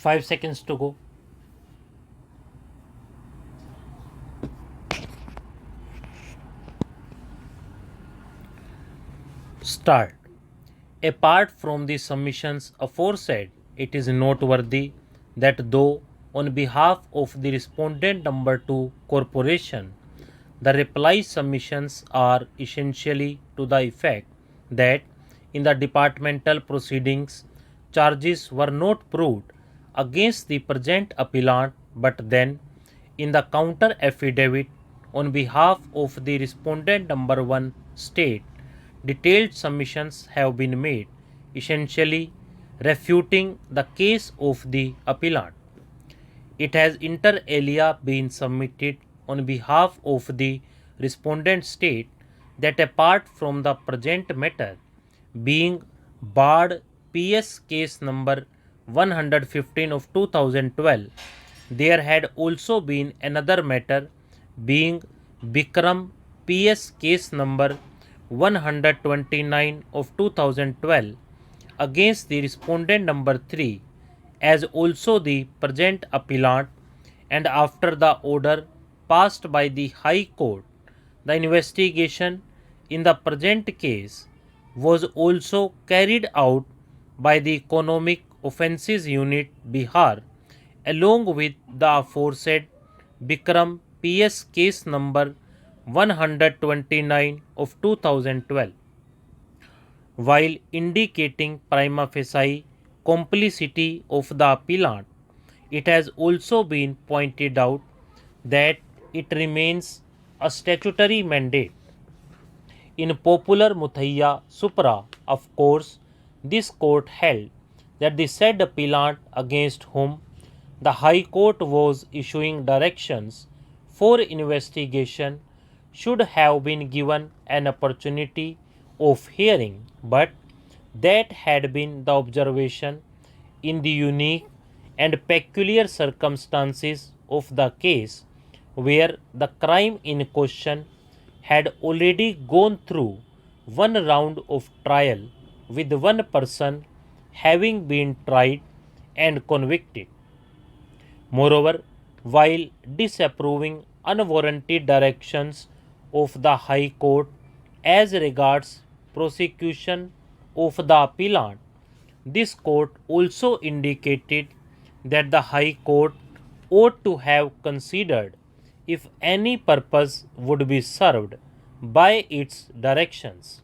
5 seconds to go. Start. Apart from the submissions aforesaid, it is noteworthy that though on behalf of the respondent number 2 corporation, the reply submissions are essentially to the effect that in the departmental proceedings, charges were not proved against the present appellant, but then in the counter affidavit on behalf of the respondent number 1 state, detailed submissions have been made, essentially refuting the case of the appellant. It has inter alia been submitted on behalf of the respondent state that apart from the present matter being barred PS case number 115 of 2012, there had also been another matter being Bikram PS case number 129 of 2012 against the respondent number 3 as also the present appellant, and after the order passed by the High Court, the investigation in the present case was also carried out by the Economic Offences Unit Bihar along with the aforesaid Bikram PS case number 129 of 2012. While indicating prima facie complicity of the appellant, it has also been pointed out that it remains a statutory mandate. In popular Muthaiya Supra, of course, this court held that the said appellant against whom the High Court was issuing directions for investigation should have been given an opportunity of hearing, but that had been the observation in the unique and peculiar circumstances of the case, where the crime in question had already gone through one round of trial with one person having been tried and convicted. Moreover, while disapproving unwarranted directions of the High Court as regards prosecution of the appellant, this court also indicated that the High Court ought to have considered if any purpose would be served by its directions.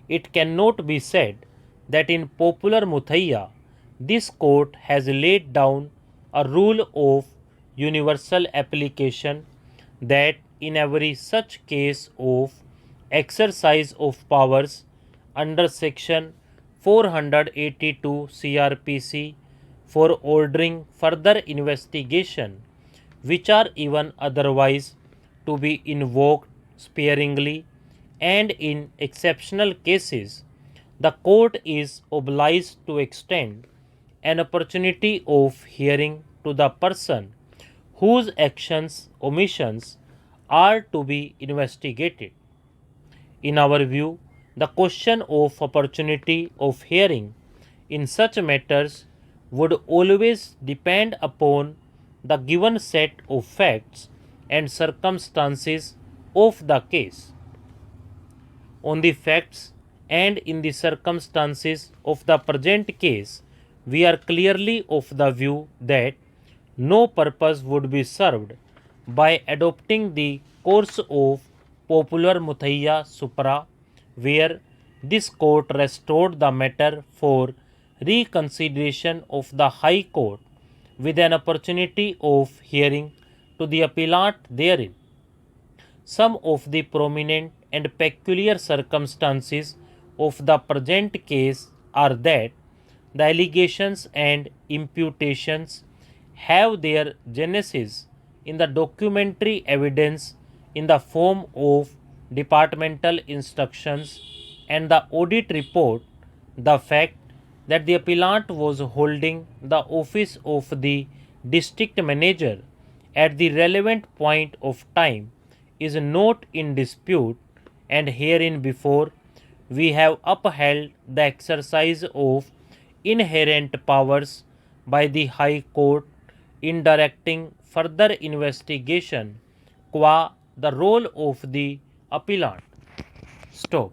It cannot be said that in popular Muthaiya, this court has laid down a rule of universal application that in every such case of exercise of powers under section 482 CRPC for ordering further investigation, which are even otherwise to be invoked sparingly, and in exceptional cases, the court is obliged to extend an opportunity of hearing to the person whose actions, omissions are to be investigated. In our view, the question of opportunity of hearing in such matters would always depend upon the given set of facts and circumstances of the case. On the facts and in the circumstances of the present case, we are clearly of the view that no purpose would be served by adopting the course of popular Muthaiya Supra, where this court restored the matter for reconsideration of the High Court with an opportunity of hearing to the appellant therein. Some of the prominent and peculiar circumstances of the present case are that the allegations and imputations have their genesis in the documentary evidence in the form of departmental instructions and the audit report, the fact that the appellant was holding the office of the district manager at the relevant point of time is not in dispute, and herein before we have upheld the exercise of inherent powers by the High Court in directing further investigation qua the role of the appellant. Stop.